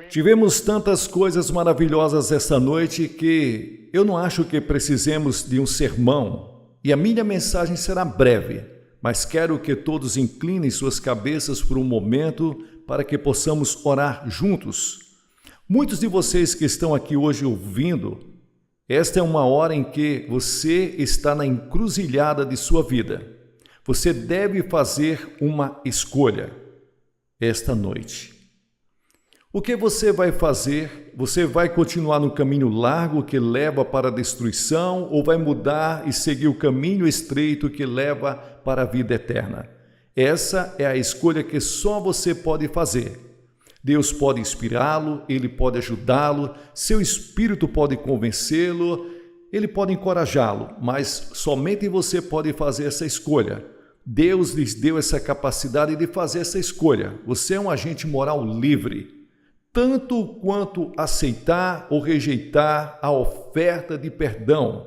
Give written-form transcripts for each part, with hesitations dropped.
Tivemos tantas coisas maravilhosas esta noite que eu não acho que precisemos de um sermão, e a minha mensagem será breve, mas quero que todos inclinem suas cabeças por um momento para que possamos orar juntos. Muitos de vocês que estão aqui hoje ouvindo, esta é uma hora em que você está na encruzilhada de sua vida. Você deve fazer uma escolha esta noite. O que você vai fazer? Você vai continuar no caminho largo que leva para a destruição ou vai mudar e seguir o caminho estreito que leva para a vida eterna? Essa é a escolha que só você pode fazer. Deus pode inspirá-lo, Ele pode ajudá-lo, seu Espírito pode convencê-lo, Ele pode encorajá-lo, mas somente você pode fazer essa escolha. Deus lhes deu essa capacidade de fazer essa escolha. Você é um agente moral livre, tanto quanto aceitar ou rejeitar a oferta de perdão.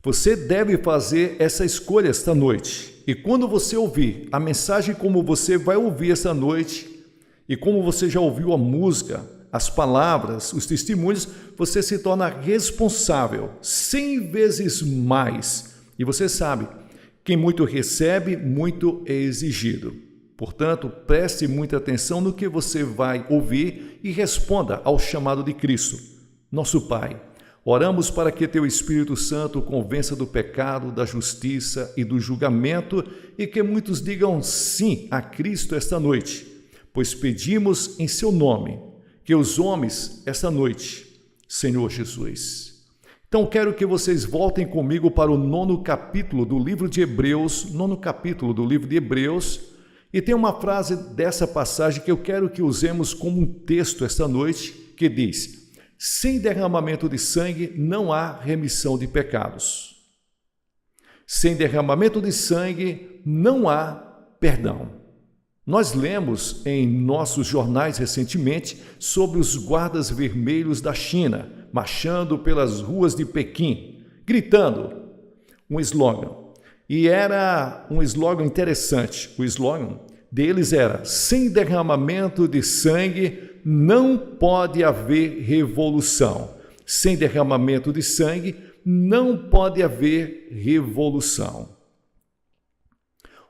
Você deve fazer essa escolha esta noite. E quando você ouvir a mensagem como você vai ouvir esta noite, e como você já ouviu a música, as palavras, os testemunhos, você se torna responsável 100 vezes mais. E você sabe, quem muito recebe, muito é exigido. Portanto, preste muita atenção no que você vai ouvir e responda ao chamado de Cristo. Nosso Pai, oramos para que Teu Espírito Santo convença do pecado, da justiça e do julgamento e que muitos digam sim a Cristo esta noite, pois pedimos em Seu nome que os homens esta noite, Senhor Jesus. Então, quero que vocês voltem comigo para o 9º capítulo do livro de Hebreus, e tem uma frase dessa passagem que eu quero que usemos como um texto esta noite, que diz: sem derramamento de sangue não há remissão de pecados. Sem derramamento de sangue não há perdão. Nós lemos em nossos jornais recentemente sobre os guardas vermelhos da China, marchando pelas ruas de Pequim, gritando um slogan. E era um slogan interessante. O slogan deles era: sem derramamento de sangue não pode haver revolução. Sem derramamento de sangue não pode haver revolução.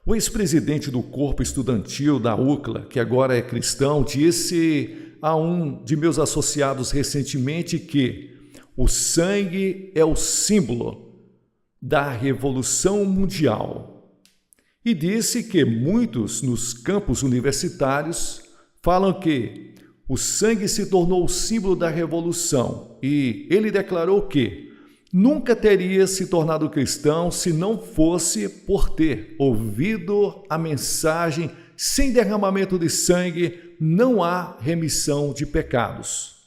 O ex-presidente do corpo estudantil da UCLA, que agora é cristão, disse a um de meus associados recentemente que o sangue é o símbolo da Revolução Mundial. E disse que muitos nos campos universitários falam que o sangue se tornou o símbolo da revolução. E ele declarou que nunca teria se tornado cristão se não fosse por ter ouvido a mensagem: sem derramamento de sangue não há remissão de pecados.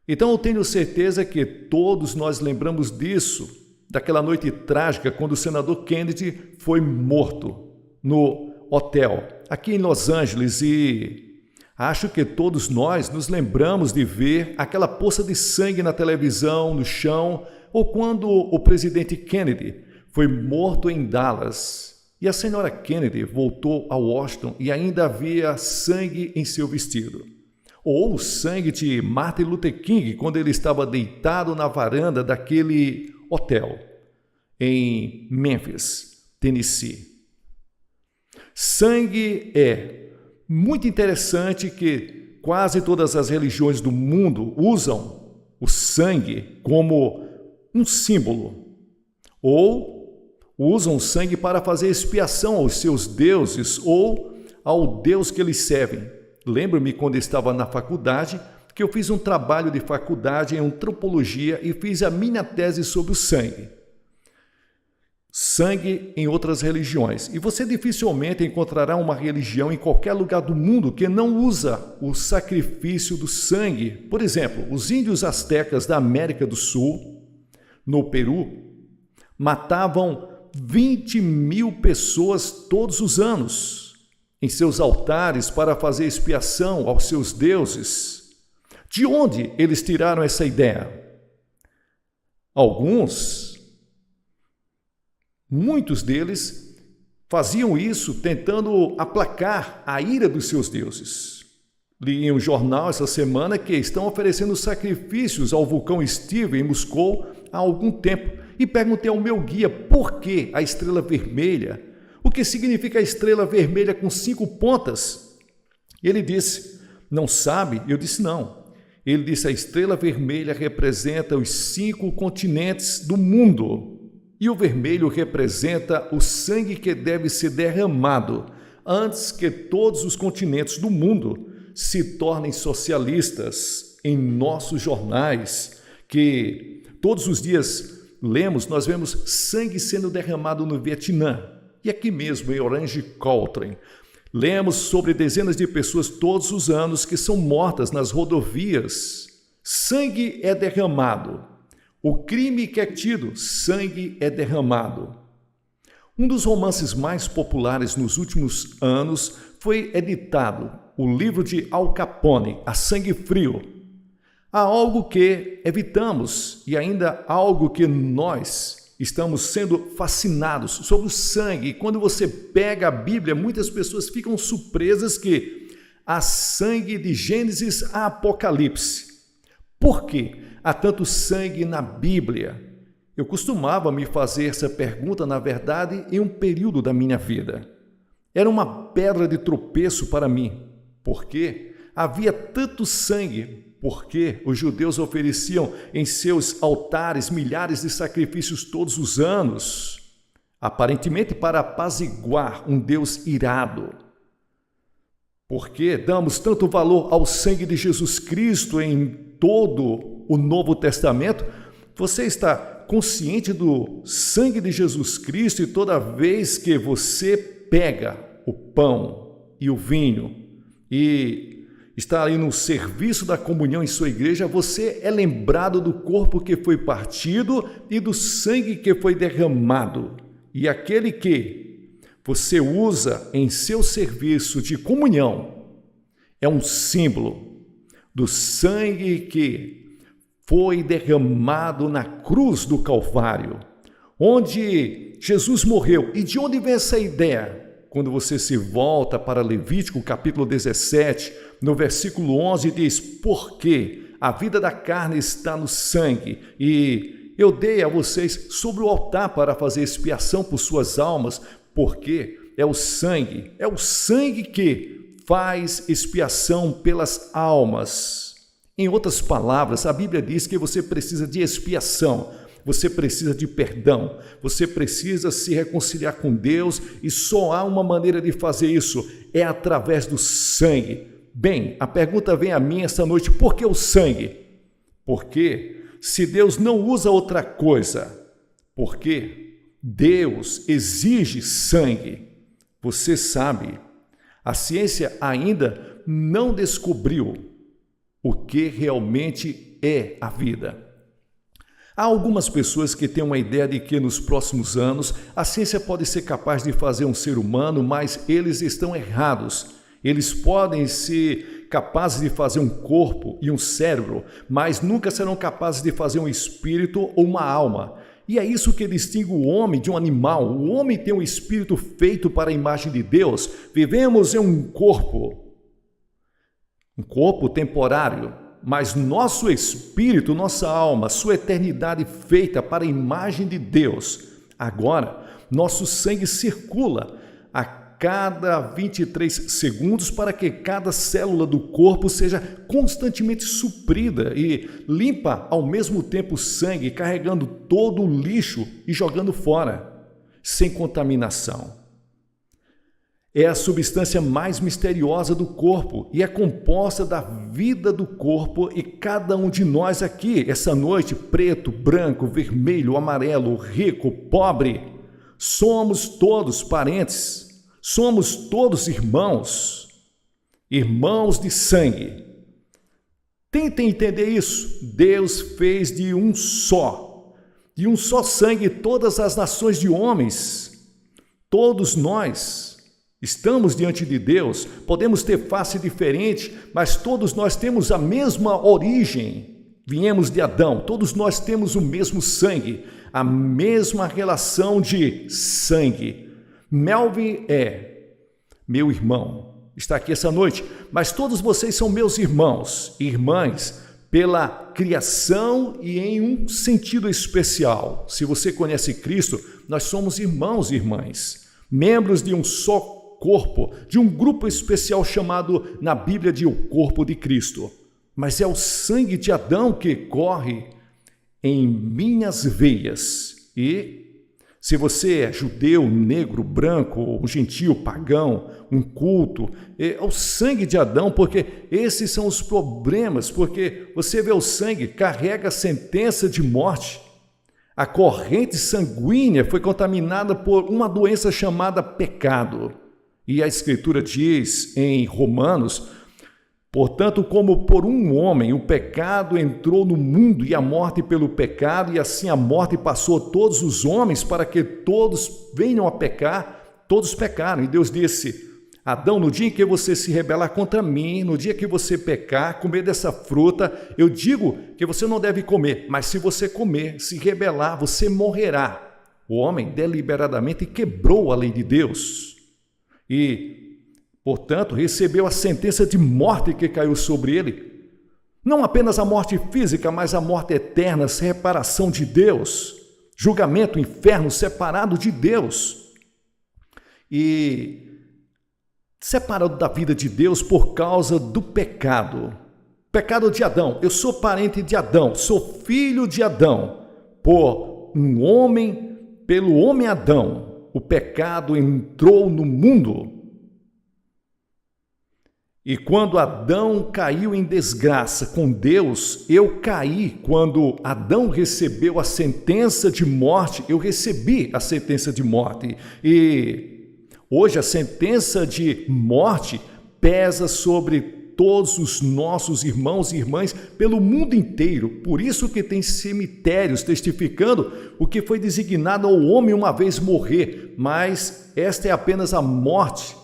Então eu tenho certeza que todos nós lembramos disso, daquela noite trágica quando o senador Kennedy foi morto no hotel aqui em Los Angeles, e acho que todos nós nos lembramos de ver aquela poça de sangue na televisão, no chão, ou quando o presidente Kennedy foi morto em Dallas e a senhora Kennedy voltou a Washington e ainda havia sangue em seu vestido. Ou o sangue de Martin Luther King quando ele estava deitado na varanda daquele hotel em Memphis, Tennessee. Sangue é muito interessante que quase todas as religiões do mundo usam o sangue como um símbolo, ou usam o sangue para fazer expiação aos seus deuses ou ao Deus que eles servem. Lembro-me quando estava na faculdade que eu fiz um trabalho de faculdade em antropologia e fiz a minha tese sobre o sangue. Sangue em outras religiões. E você dificilmente encontrará uma religião em qualquer lugar do mundo que não usa o sacrifício do sangue. Por exemplo, os índios astecas da América do Sul, no Peru, matavam 20.000 pessoas todos os anos em seus altares para fazer expiação aos seus deuses. De onde eles tiraram essa ideia? Muitos deles Faziam isso tentando aplacar a ira dos seus deuses. Li em um jornal essa semana que estão oferecendo sacrifícios ao vulcão Steve em Moscou há algum tempo e perguntei ao meu guia por que a estrela vermelha, o que significa a estrela vermelha com 5 pontas. Ele disse, não sabe? Eu disse, não. Ele disse, a estrela vermelha representa os 5 continentes do mundo. E o vermelho representa o sangue que deve ser derramado antes que todos os continentes do mundo se tornem socialistas. Em nossos jornais, que todos os dias lemos, nós vemos sangue sendo derramado no Vietnã. E aqui mesmo, em Orange County, lemos sobre dezenas de pessoas todos os anos que são mortas nas rodovias. Sangue é derramado. O crime que é tido, sangue é derramado. Um dos romances mais populares nos últimos anos foi editado, o livro de Al Capone, A Sangue Frio. Há algo que evitamos e ainda algo que nós estamos sendo fascinados sobre o sangue. E quando você pega a Bíblia, muitas pessoas ficam surpresas que há sangue de Gênesis a Apocalipse. Por quê? Há tanto sangue na Bíblia? Eu costumava me fazer essa pergunta, na verdade, em um período da minha vida. Era uma pedra de tropeço para mim. Por quê? Havia tanto sangue, porque os judeus ofereciam em seus altares milhares de sacrifícios todos os anos, aparentemente para apaziguar um Deus irado. Por que damos tanto valor ao sangue de Jesus Cristo em todo o Novo Testamento? Você está consciente do sangue de Jesus Cristo e toda vez que você pega o pão e o vinho e está ali no serviço da comunhão em sua igreja, você é lembrado do corpo que foi partido e do sangue que foi derramado. E aquele que você usa em seu serviço de comunhão é um símbolo do sangue que foi derramado na cruz do Calvário, onde Jesus morreu. E de onde vem essa ideia? Quando você se volta para Levítico, capítulo 17, no versículo 11, diz, porque a vida da carne está no sangue, e eu dei a vocês sobre o altar para fazer expiação por suas almas, porque é o sangue que faz expiação pelas almas. Em outras palavras, a Bíblia diz que você precisa de expiação, você precisa de perdão, você precisa se reconciliar com Deus e só há uma maneira de fazer isso, é através do sangue. Bem, a pergunta vem a mim esta noite, por que o sangue? Porque se Deus não usa outra coisa, porque Deus exige sangue. Você sabe, a ciência ainda não descobriu o que realmente é a vida. Há algumas pessoas que têm uma ideia de que nos próximos anos a ciência pode ser capaz de fazer um ser humano, mas eles estão errados. Eles podem ser capazes de fazer um corpo e um cérebro, mas nunca serão capazes de fazer um espírito ou uma alma. E é isso que distingue o homem de um animal. O homem tem um espírito feito para a imagem de Deus. Vivemos em um corpo temporário, mas nosso espírito, nossa alma, sua eternidade feita para a imagem de Deus. Agora, nosso sangue circula a cada 23 segundos para que cada célula do corpo seja constantemente suprida e limpa ao mesmo tempo o sangue, carregando todo o lixo e jogando fora, sem contaminação. É a substância mais misteriosa do corpo e é composta da vida do corpo, e cada um de nós aqui, essa noite, preto, branco, vermelho, amarelo, rico, pobre, somos todos parentes, somos todos irmãos de sangue. Tentem entender isso. Deus fez de um só sangue todas as nações de homens. Todos nós estamos diante de Deus, podemos ter face diferente, mas todos nós temos a mesma origem. Viemos de Adão, todos nós temos o mesmo sangue, a mesma relação de sangue. Melvin é meu irmão, está aqui essa noite, mas todos vocês são meus irmãos e irmãs pela criação e em um sentido especial. Se você conhece Cristo, nós somos irmãos e irmãs, membros de um só corpo, de um grupo especial chamado na Bíblia de o corpo de Cristo. Mas é o sangue de Adão que corre em minhas veias. E se você é judeu, negro, branco, ou gentil, pagão, um culto, é o sangue de Adão, porque esses são os problemas, porque você vê o sangue, carrega a sentença de morte. A corrente sanguínea foi contaminada por uma doença chamada pecado. E a Escritura diz em Romanos: portanto, como por um homem o pecado entrou no mundo e a morte pelo pecado, e assim a morte passou a todos os homens para que todos venham a pecar, todos pecaram. E Deus disse: Adão, no dia em que você se rebelar contra mim, no dia que você pecar, comer dessa fruta, eu digo que você não deve comer, mas se você comer, se rebelar, você morrerá. O homem deliberadamente quebrou a lei de Deus e, portanto, recebeu a sentença de morte que caiu sobre ele. Não apenas a morte física, mas a morte eterna, separação de Deus, julgamento, inferno, separado de Deus. E separado da vida de Deus por causa do pecado. Pecado de Adão. Eu sou parente de Adão, sou filho de Adão. Por um homem, pelo homem Adão, o pecado entrou no mundo. E quando Adão caiu em desgraça com Deus, eu caí. Quando Adão recebeu a sentença de morte, eu recebi a sentença de morte. E hoje a sentença de morte pesa sobre todos os nossos irmãos e irmãs pelo mundo inteiro. Por isso que tem cemitérios testificando o que foi designado ao homem uma vez morrer. Mas esta é apenas a morte.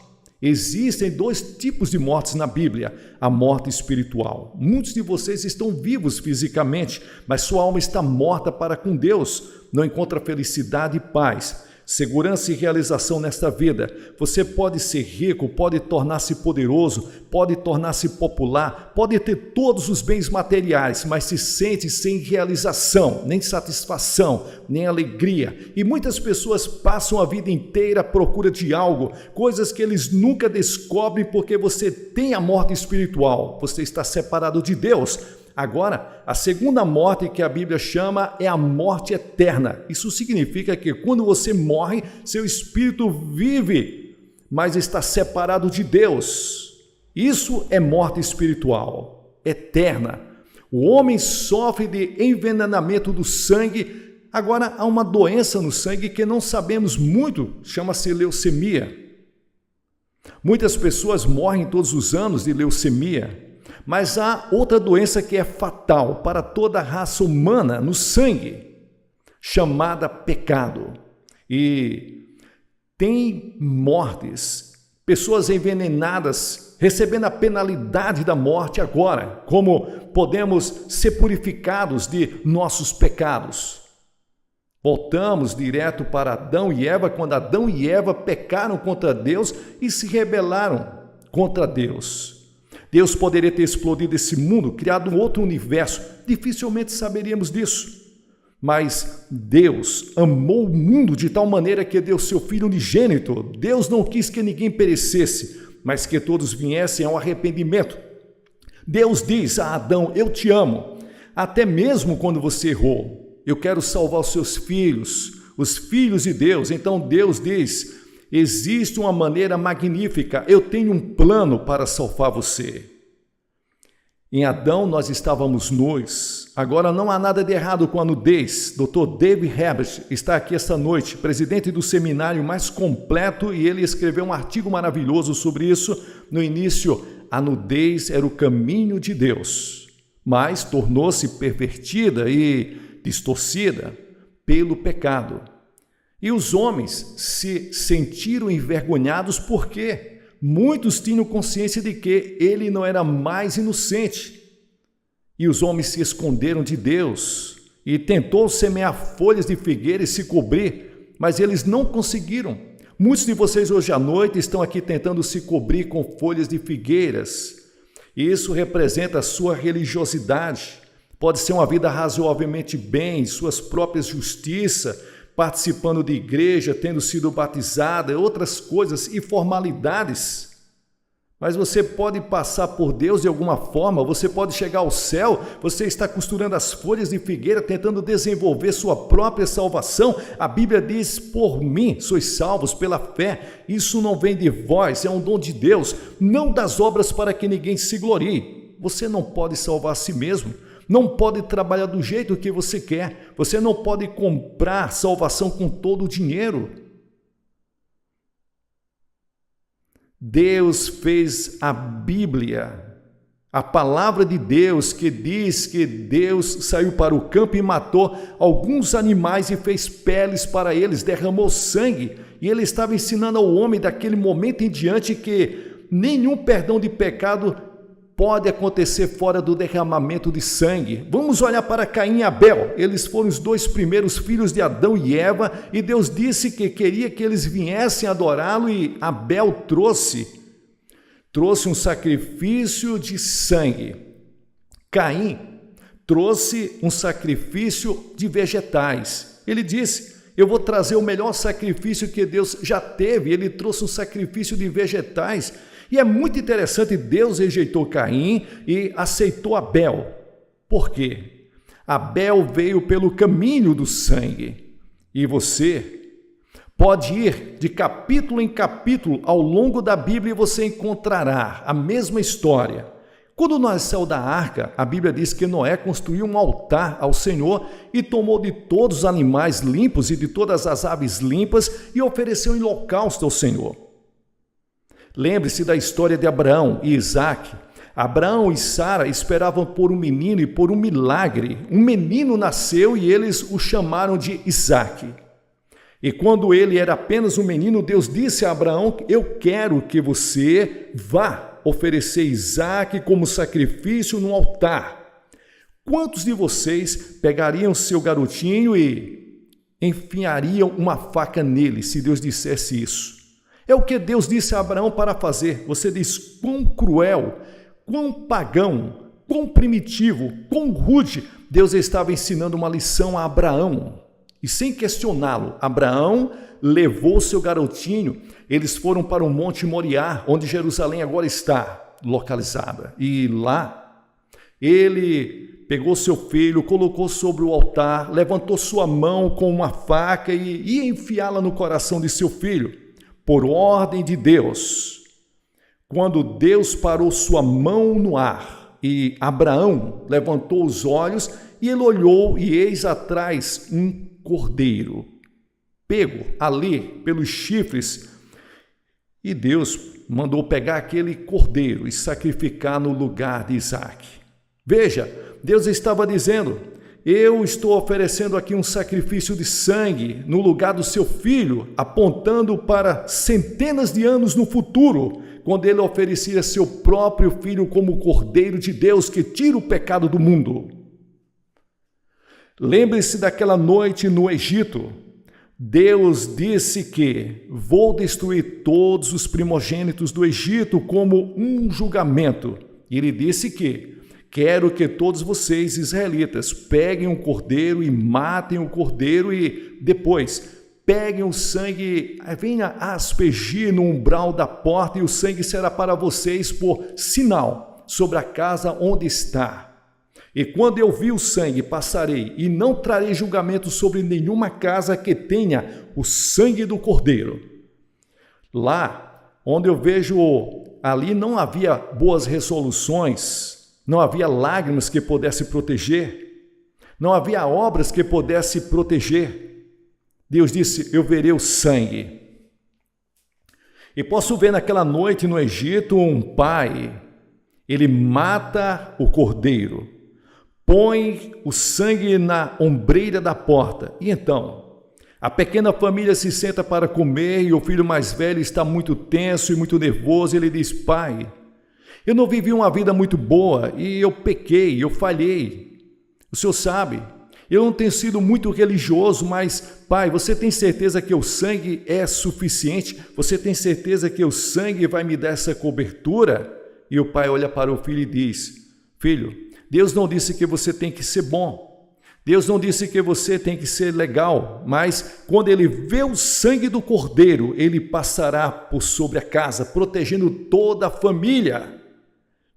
Existem dois tipos de mortes na Bíblia: a morte espiritual. Muitos de vocês estão vivos fisicamente, mas sua alma está morta para com Deus, não encontra felicidade e paz, segurança e realização nesta vida. Você pode ser rico, pode tornar-se poderoso, pode tornar-se popular, pode ter todos os bens materiais, mas se sente sem realização, nem satisfação, nem alegria. E muitas pessoas passam a vida inteira à procura de algo, coisas que eles nunca descobrem porque você tem a morte espiritual, você está separado de Deus. Agora, a segunda morte que a Bíblia chama é a morte eterna. Isso significa que quando você morre, seu espírito vive, mas está separado de Deus. Isso é morte espiritual, eterna. O homem sofre de envenenamento do sangue. Agora, há uma doença no sangue que não sabemos muito, chama-se leucemia. Muitas pessoas morrem todos os anos de leucemia. Mas há outra doença que é fatal para toda a raça humana no sangue, chamada pecado. E tem mortes, pessoas envenenadas, recebendo a penalidade da morte agora. Como podemos ser purificados de nossos pecados? Voltamos direto para Adão e Eva, quando Adão e Eva pecaram contra Deus e se rebelaram contra Deus. Deus poderia ter explodido esse mundo, criado um outro universo. Dificilmente saberíamos disso. Mas Deus amou o mundo de tal maneira que deu seu Filho unigênito. Deus não quis que ninguém perecesse, mas que todos viessem ao arrependimento. Deus diz a Adão: eu te amo, até mesmo quando você errou. Eu quero salvar os seus filhos, os filhos de Deus. Então Deus diz: existe uma maneira magnífica, eu tenho um plano para salvar você. Em Adão nós estávamos nus, agora não há nada de errado com a nudez. Dr. David Herbert está aqui esta noite, presidente do seminário mais completo, e ele escreveu um artigo maravilhoso sobre isso. No início, a nudez era o caminho de Deus, mas tornou-se pervertida e distorcida pelo pecado. E os homens se sentiram envergonhados porque muitos tinham consciência de que ele não era mais inocente. E os homens se esconderam de Deus e tentou semear folhas de figueira e se cobrir, mas eles não conseguiram, Muitos de vocês hoje à noite estão aqui tentando se cobrir com folhas de figueiras. E isso representa a sua religiosidade. Pode ser uma vida razoavelmente bem, suas próprias justiças, participando de igreja, tendo sido batizada, outras coisas e formalidades. Mas você pode passar por Deus de alguma forma, você pode chegar ao céu, você está costurando as folhas de figueira, tentando desenvolver sua própria salvação. A Bíblia diz, por mim sois salvos pela fé. Isso não vem de vós, é um dom de Deus, não das obras para que ninguém se glorie. Você não pode salvar a si mesmo, não pode trabalhar do jeito que você quer, você não pode comprar salvação com todo o dinheiro. Deus fez a Bíblia, a palavra de Deus, que diz que Deus saiu para o campo e matou alguns animais e fez peles para eles, derramou sangue, e ele estava ensinando ao homem daquele momento em diante que nenhum perdão de pecado pode acontecer fora do derramamento de sangue. Vamos olhar para Caim e Abel. Eles foram os dois primeiros filhos de Adão e Eva, e Deus disse que queria que eles viessem adorá-lo, e Abel trouxe um sacrifício de sangue. Caim trouxe um sacrifício de vegetais. Ele disse, eu vou trazer o melhor sacrifício que Deus já teve. Ele trouxe um sacrifício de vegetais. E é muito interessante, Deus rejeitou Caim e aceitou Abel. Por quê? Abel veio pelo caminho do sangue. E você pode ir de capítulo em capítulo ao longo da Bíblia e você encontrará a mesma história. Quando nós saímos da arca, a Bíblia diz que Noé construiu um altar ao Senhor e tomou de todos os animais limpos e de todas as aves limpas e ofereceu em holocausto ao Senhor. Lembre-se da história de Abraão e Isaque. Abraão e Sara esperavam por um menino e por um milagre. Um menino nasceu e eles o chamaram de Isaque. E quando ele era apenas um menino, Deus disse a Abraão, eu quero que você vá oferecer Isaque como sacrifício no altar. Quantos de vocês pegariam seu garotinho e enfiariam uma faca nele, se Deus dissesse isso? É o que Deus disse a Abraão para fazer. Você diz, quão cruel, quão pagão, quão primitivo, quão rude. Deus estava ensinando uma lição a Abraão. E sem questioná-lo, Abraão levou seu garotinho. Eles foram para o Monte Moriá, onde Jerusalém agora está localizada. E lá, ele pegou seu filho, colocou sobre o altar, levantou sua mão com uma faca e ia enfiá-la no coração de seu filho. Por ordem de Deus, quando Deus parou sua mão no ar e Abraão levantou os olhos e ele olhou e eis atrás um cordeiro, pego ali pelos chifres, e Deus mandou pegar aquele cordeiro e sacrificar no lugar de Isaque. Veja, Deus estava dizendo, eu estou oferecendo aqui um sacrifício de sangue no lugar do seu filho, apontando para centenas de anos no futuro, quando ele oferecia seu próprio filho como cordeiro de Deus que tira o pecado do mundo. Lembre-se daquela noite no Egito. Deus disse que vou destruir todos os primogênitos do Egito como um julgamento. E ele disse que quero que todos vocês, israelitas, peguem um cordeiro e matem o cordeiro e depois peguem o sangue, venha aspergir no umbral da porta e o sangue será para vocês por sinal sobre a casa onde está. E quando eu vi o sangue, passarei e não trarei julgamento sobre nenhuma casa que tenha o sangue do cordeiro. Lá, onde eu vejo, ali não havia boas resoluções, não havia lágrimas que pudesse proteger, não havia obras que pudesse proteger. Deus disse, eu verei o sangue. E posso ver naquela noite no Egito um pai, ele mata o cordeiro, põe o sangue na ombreira da porta. E então, a pequena família se senta para comer e o filho mais velho está muito tenso e muito nervoso. Ele diz, pai, eu não vivi uma vida muito boa e eu pequei, eu falhei. O senhor sabe, Eu não tenho sido muito religioso, mas, Pai, você tem certeza que o sangue é suficiente? Você tem certeza que o sangue vai me dar essa cobertura? E o pai olha para o filho e diz: filho, Deus não disse que você tem que ser bom. Deus não disse que você tem que ser legal, mas quando ele vê o sangue do cordeiro, ele passará por sobre a casa, protegendo toda a família.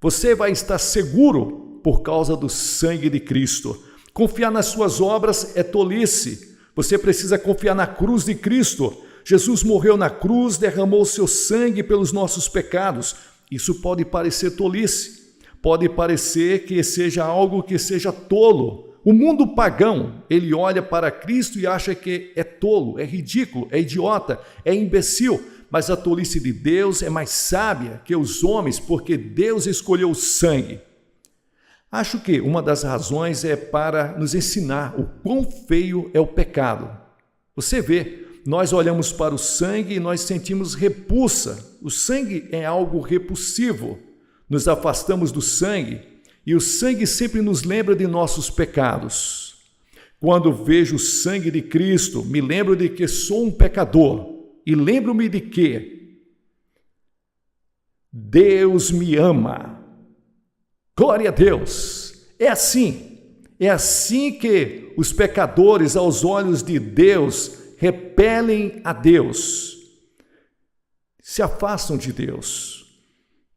Você vai estar seguro por causa do sangue de Cristo. Confiar nas suas obras é tolice. Você precisa confiar na cruz de Cristo. Jesus morreu na cruz, derramou seu sangue pelos nossos pecados. Isso pode parecer tolice. Pode parecer que seja algo que seja tolo. O mundo pagão, ele olha para Cristo e acha que é tolo, é ridículo, é idiota, é imbecil. Mas a tolice de Deus é mais sábia que os homens, porque Deus escolheu o sangue. Acho que uma das razões é para nos ensinar o quão feio é o pecado. Você vê, nós olhamos para o sangue e nós sentimos repulsa. O sangue é algo repulsivo. Nos afastamos do sangue e o sangue sempre nos lembra de nossos pecados. Quando vejo o sangue de Cristo, me lembro de que sou um pecador e lembro-me de que Deus me ama. Glória a Deus! É assim que os pecadores, aos olhos de Deus, repelem a Deus, se afastam de Deus.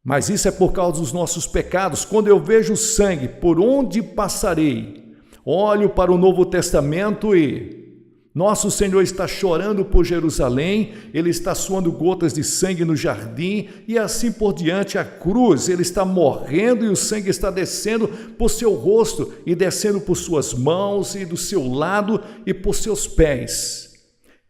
Mas isso é por causa dos nossos pecados. Quando eu vejo o sangue, por onde passarei? Olho para o Novo Testamento e nosso Senhor está chorando por Jerusalém, ele está suando gotas de sangue no jardim e assim por diante. A cruz, ele está morrendo e o sangue está descendo por seu rosto e descendo por suas mãos e do seu lado e por seus pés.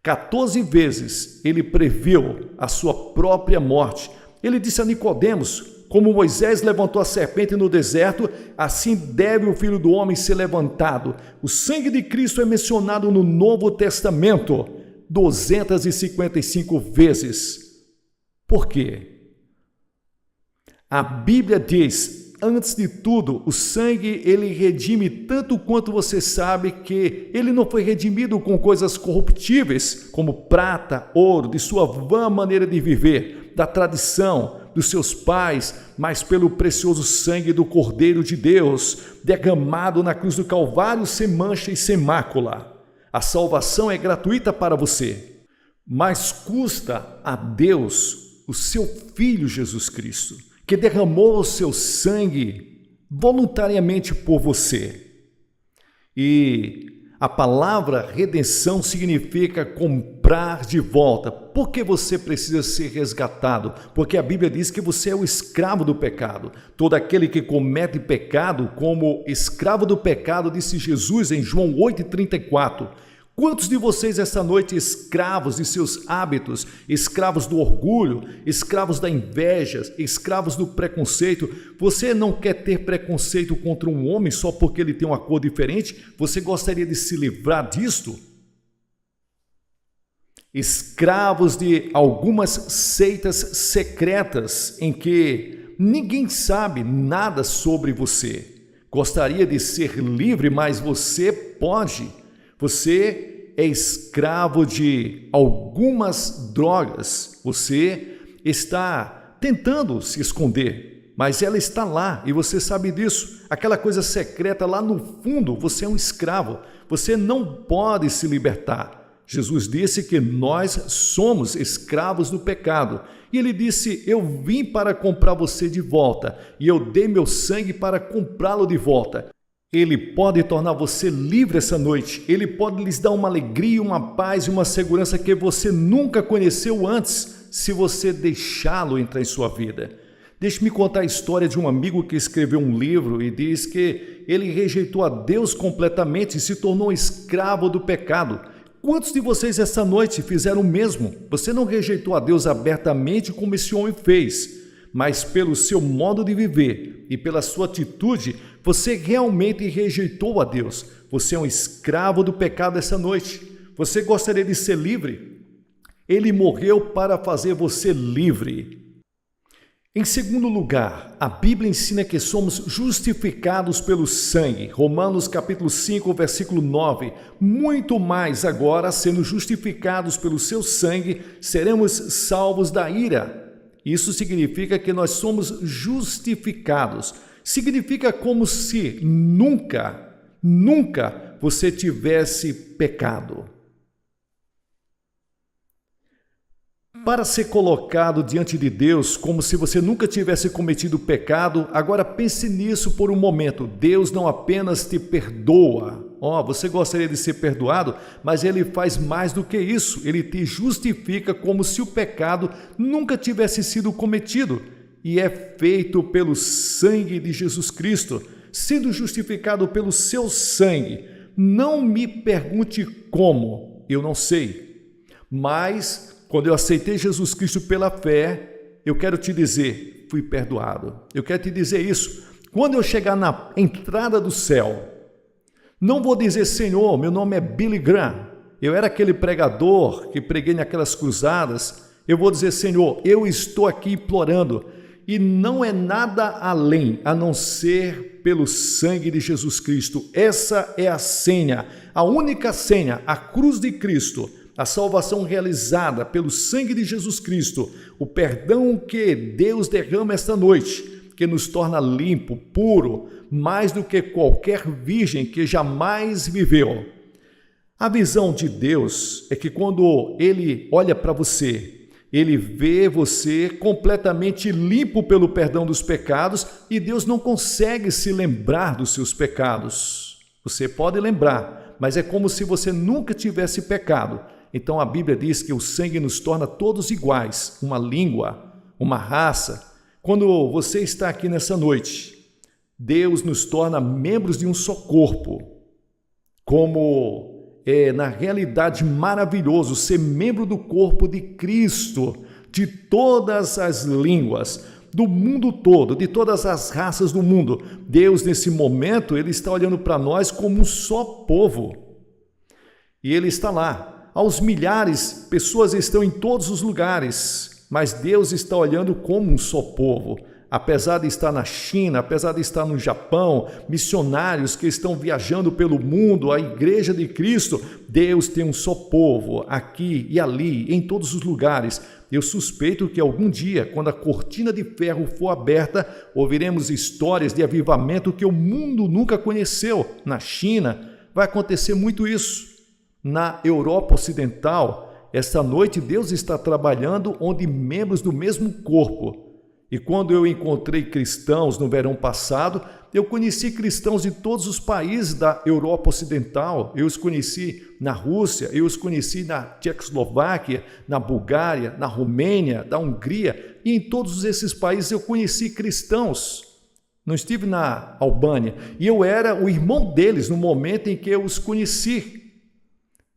14 vezes ele previu a sua própria morte. Ele disse a Nicodemos: como Moisés levantou a serpente no deserto, assim deve o Filho do Homem ser levantado. O sangue de Cristo é mencionado no Novo Testamento 255 vezes. Por quê? A Bíblia diz, antes de tudo, o sangue ele redime tanto quanto você sabe que ele não foi redimido com coisas corruptíveis, como prata, ouro, de sua vã maneira de viver, da tradição, dos seus pais, mas pelo precioso sangue do Cordeiro de Deus, derramado na cruz do Calvário sem mancha e sem mácula. A salvação é gratuita para você, mas custa a Deus o seu Filho Jesus Cristo, que derramou o seu sangue voluntariamente por você. E a palavra redenção significa comprar de volta. Por que você precisa ser resgatado? Porque a Bíblia diz que você é o escravo do pecado. Todo aquele que comete pecado, como escravo do pecado, disse Jesus em João 8,34. Quantos de vocês esta noite escravos de seus hábitos, escravos do orgulho, escravos da inveja, escravos do preconceito? Você não quer ter preconceito contra um homem só porque ele tem uma cor diferente? Você gostaria de se livrar disto? Escravos de algumas seitas secretas em que ninguém sabe nada sobre você. Gostaria de ser livre, mas você pode. Você é escravo de algumas drogas. Você está tentando se esconder, mas ela está lá e você sabe disso. Aquela coisa secreta lá no fundo, você é um escravo. Você não pode se libertar. Jesus disse que nós somos escravos do pecado. E ele disse, eu vim para comprar você de volta e eu dei meu sangue para comprá-lo de volta. Ele pode tornar você livre essa noite. Ele pode lhes dar uma alegria, uma paz e uma segurança que você nunca conheceu antes, se você deixá-lo entrar em sua vida. Deixe-me contar a história de um amigo que escreveu um livro e diz que ele rejeitou a Deus completamente e se tornou escravo do pecado. Quantos de vocês essa noite fizeram o mesmo? Você não rejeitou a Deus abertamente como esse homem fez, mas pelo seu modo de viver e pela sua atitude, você realmente rejeitou a Deus. Você é um escravo do pecado essa noite. Você gostaria de ser livre? Ele morreu para fazer você livre. Em segundo lugar, a Bíblia ensina que somos justificados pelo sangue. Romanos capítulo 5, versículo 9. Muito mais agora, sendo justificados pelo seu sangue, seremos salvos da ira. Isso significa que nós somos justificados. Significa como se nunca você tivesse pecado. Para ser colocado diante de Deus como se você nunca tivesse cometido pecado, agora pense nisso por um momento. Deus não apenas te perdoa. Você gostaria de ser perdoado, mas Ele faz mais do que isso. Ele te justifica como se o pecado nunca tivesse sido cometido. E é feito pelo sangue de Jesus Cristo, sendo justificado pelo seu sangue. Não me pergunte como, eu não sei. Mas quando eu aceitei Jesus Cristo pela fé, eu quero te dizer, fui perdoado. Eu quero te dizer isso. Quando eu chegar na entrada do céu, não vou dizer, Senhor, meu nome é Billy Graham. Eu era aquele pregador que preguei naquelas cruzadas. Eu vou dizer, Senhor, eu estou aqui implorando. E não é nada além, a não ser pelo sangue de Jesus Cristo. Essa é a senha, a única senha, a cruz de Cristo. A salvação realizada pelo sangue de Jesus Cristo, o perdão que Deus derrama esta noite, que nos torna limpo, puro, mais do que qualquer virgem que jamais viveu. A visão de Deus é que quando Ele olha para você, Ele vê você completamente limpo pelo perdão dos pecados e Deus não consegue se lembrar dos seus pecados. Você pode lembrar, mas é como se você nunca tivesse pecado. Então a Bíblia diz que o sangue nos torna todos iguais, uma língua, uma raça. Quando você está aqui nessa noite, Deus nos torna membros de um só corpo. Como é na realidade maravilhoso ser membro do corpo de Cristo, de todas as línguas, do mundo todo, de todas as raças do mundo. Deus nesse momento, Ele está olhando para nós como um só povo. E Ele está lá. Aos milhares, pessoas estão em todos os lugares, mas Deus está olhando como um só povo. Apesar de estar na China, apesar de estar no Japão, missionários que estão viajando pelo mundo, a Igreja de Cristo, Deus tem um só povo, aqui e ali, em todos os lugares. Eu suspeito que algum dia, quando a cortina de ferro for aberta, ouviremos histórias de avivamento que o mundo nunca conheceu. Na China, vai acontecer muito isso. Na Europa Ocidental, esta noite Deus está trabalhando onde membros do mesmo corpo. E quando eu encontrei cristãos no verão passado, eu conheci cristãos de todos os países da Europa Ocidental. Eu os conheci na Rússia, eu os conheci na Tchecoslováquia, na Bulgária, na Romênia, na Hungria. E em todos esses países eu conheci cristãos. Não estive na Albânia. E eu era o irmão deles no momento em que eu os conheci.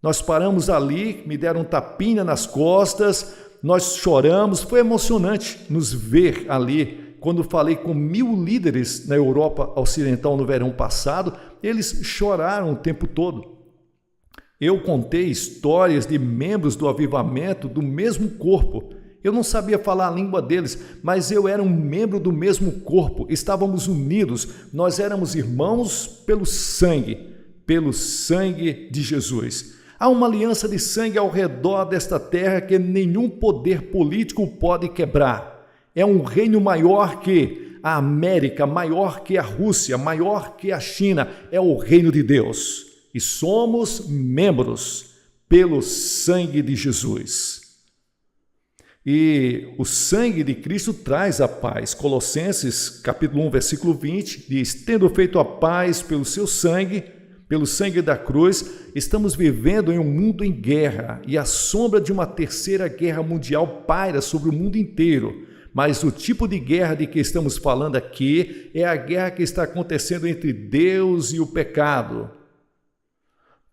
Nós paramos ali, me deram um tapinha nas costas, nós choramos, foi emocionante nos ver ali. Quando falei com 1000 líderes na Europa Ocidental no verão passado, eles choraram o tempo todo. Eu contei histórias de membros do avivamento do mesmo corpo. Eu não sabia falar a língua deles, mas eu era um membro do mesmo corpo, estávamos unidos, nós éramos irmãos pelo sangue de Jesus. Há uma aliança de sangue ao redor desta terra que nenhum poder político pode quebrar. É um reino maior que a América, maior que a Rússia, maior que a China. É o reino de Deus. E somos membros pelo sangue de Jesus. E o sangue de Cristo traz a paz. Colossenses capítulo 1, versículo 20, diz: tendo feito a paz pelo seu sangue, pelo sangue da cruz, estamos vivendo em um mundo em guerra e a sombra de uma terceira guerra mundial paira sobre o mundo inteiro. Mas o tipo de guerra de que estamos falando aqui é a guerra que está acontecendo entre Deus e o pecado.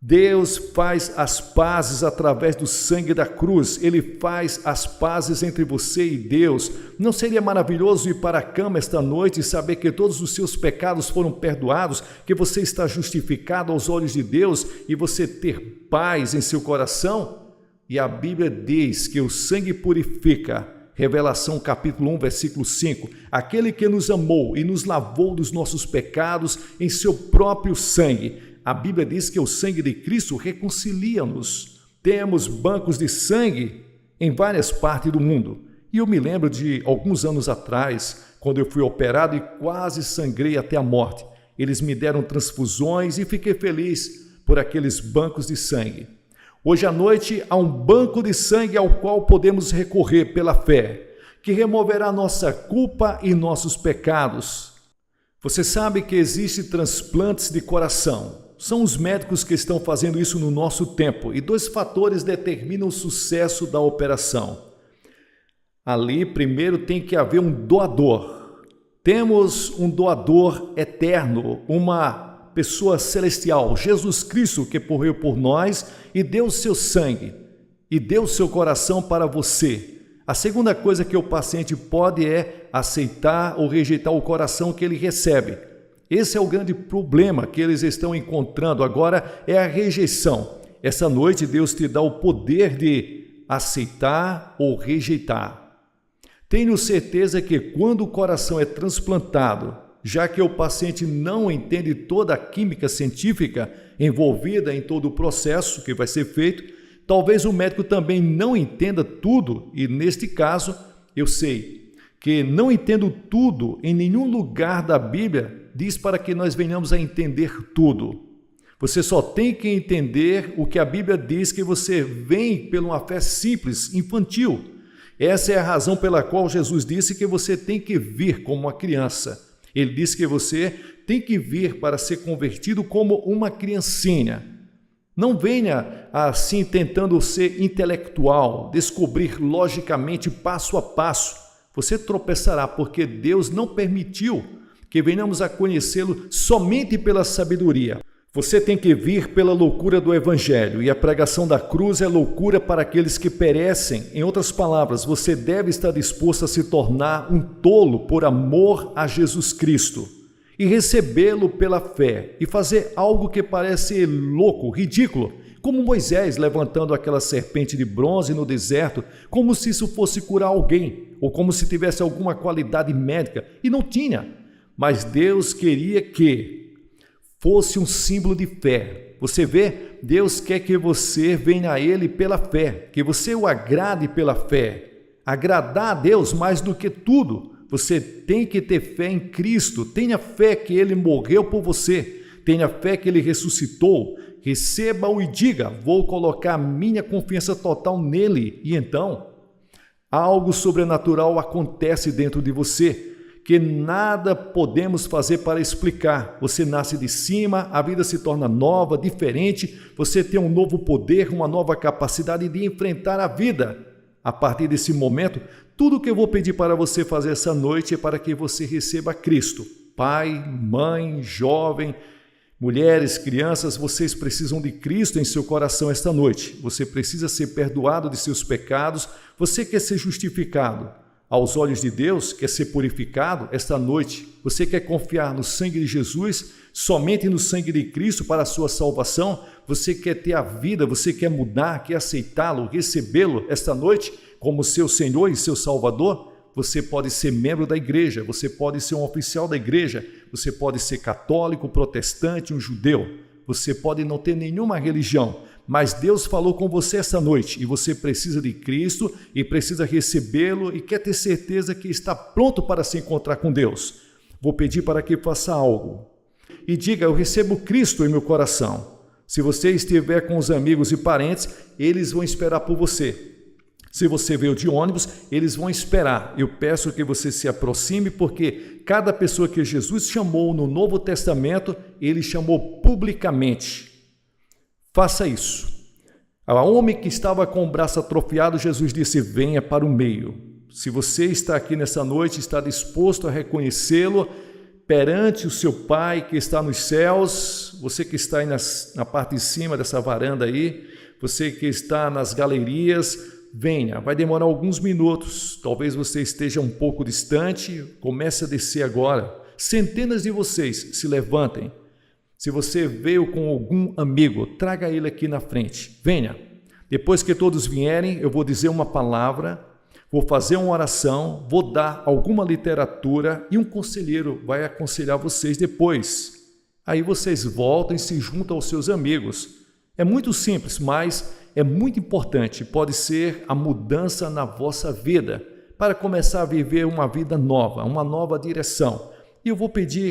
Deus faz as pazes através do sangue da cruz. Ele faz as pazes entre você e Deus. Não seria maravilhoso ir para a cama esta noite e saber que todos os seus pecados foram perdoados, que você está justificado aos olhos de Deus e você ter paz em seu coração? E a Bíblia diz que o sangue purifica Revelação capítulo 1, versículo 5. Aquele que nos amou e nos lavou dos nossos pecados em seu próprio sangue. A Bíblia diz que o sangue de Cristo reconcilia-nos. Temos bancos de sangue em várias partes do mundo. E eu me lembro de alguns anos atrás, quando eu fui operado e quase sangrei até a morte. Eles me deram transfusões e fiquei feliz por aqueles bancos de sangue. Hoje à noite há um banco de sangue ao qual podemos recorrer pela fé, que removerá nossa culpa e nossos pecados. Você sabe que existem transplantes de coração. São os médicos que estão fazendo isso no nosso tempo e 2 fatores determinam o sucesso da operação. Ali, primeiro, tem que haver um doador. Temos um doador eterno, uma pessoa celestial, Jesus Cristo, que morreu por nós e deu seu sangue e deu seu coração para você. A segunda coisa que o paciente pode é aceitar ou rejeitar o coração que ele recebe. Esse é o grande problema que eles estão encontrando agora, é a rejeição. Essa noite Deus te dá o poder de aceitar ou rejeitar. Tenho certeza que quando o coração é transplantado, já que o paciente não entende toda a química científica envolvida em todo o processo que vai ser feito, talvez o médico também não entenda tudo, e neste caso, eu sei que não entendo tudo, em nenhum lugar da Bíblia diz para que nós venhamos a entender tudo. Você só tem que entender o que a Bíblia diz, que você vem por uma fé simples, infantil. Essa é a razão pela qual Jesus disse que você tem que vir como uma criança. Ele disse que você tem que vir para ser convertido como uma criancinha. Não venha assim tentando ser intelectual, descobrir logicamente passo a passo. Você tropeçará porque Deus não permitiu que venhamos a conhecê-lo somente pela sabedoria. Você tem que vir pela loucura do Evangelho, e a pregação da cruz é loucura para aqueles que perecem. Em outras palavras, você deve estar disposto a se tornar um tolo por amor a Jesus Cristo e recebê-lo pela fé e fazer algo que parece louco, ridículo, como Moisés levantando aquela serpente de bronze no deserto, como se isso fosse curar alguém, ou como se tivesse alguma qualidade médica, e não tinha. Mas Deus queria que fosse um símbolo de fé. Você vê, Deus quer que você venha a Ele pela fé, que você o agrade pela fé. Agradar a Deus mais do que tudo. Você tem que ter fé em Cristo, tenha fé que Ele morreu por você, tenha fé que Ele ressuscitou, receba-o e diga, vou colocar minha confiança total nele, e então algo sobrenatural acontece dentro de você, que nada podemos fazer para explicar. Você nasce de cima, a vida se torna nova, diferente, você tem um novo poder, uma nova capacidade de enfrentar a vida. A partir desse momento, tudo que eu vou pedir para você fazer essa noite é para que você receba Cristo. Pai, mãe, jovem, mulheres, crianças, vocês precisam de Cristo em seu coração esta noite. Você precisa ser perdoado de seus pecados, você quer ser justificado aos olhos de Deus, quer ser purificado esta noite. Você quer confiar no sangue de Jesus, somente no sangue de Cristo para a sua salvação? Você quer ter a vida, você quer mudar, quer aceitá-lo, recebê-lo esta noite como seu Senhor e seu Salvador? Você pode ser membro da igreja, você pode ser um oficial da igreja, você pode ser católico, protestante, um judeu, você pode não ter nenhuma religião, mas Deus falou com você essa noite e você precisa de Cristo e precisa recebê-lo e quer ter certeza que está pronto para se encontrar com Deus. Vou pedir para que faça algo e diga, eu recebo Cristo em meu coração. Se você estiver com os amigos e parentes, eles vão esperar por você. Se você veio de ônibus, eles vão esperar. Eu peço que você se aproxime, porque cada pessoa que Jesus chamou no Novo Testamento, ele chamou publicamente. Faça isso. Ao homem que estava com o braço atrofiado, Jesus disse, venha para o meio. Se você está aqui nessa noite, está disposto a reconhecê-lo perante o seu Pai que está nos céus, você que está aí na parte de cima dessa varanda aí, você que está nas galerias, venha, vai demorar alguns minutos, talvez você esteja um pouco distante, comece a descer agora. Centenas de vocês se levantem. Se você veio com algum amigo, traga ele aqui na frente. Venha. Depois que todos vierem, eu vou dizer uma palavra Vou fazer uma oração, vou dar alguma literatura e um conselheiro vai aconselhar vocês depois. Aí vocês voltam e se juntam aos seus amigos. É muito simples, mas é muito importante. Pode ser a mudança na vossa vida para começar a viver uma vida nova, uma nova direção. E eu vou pedir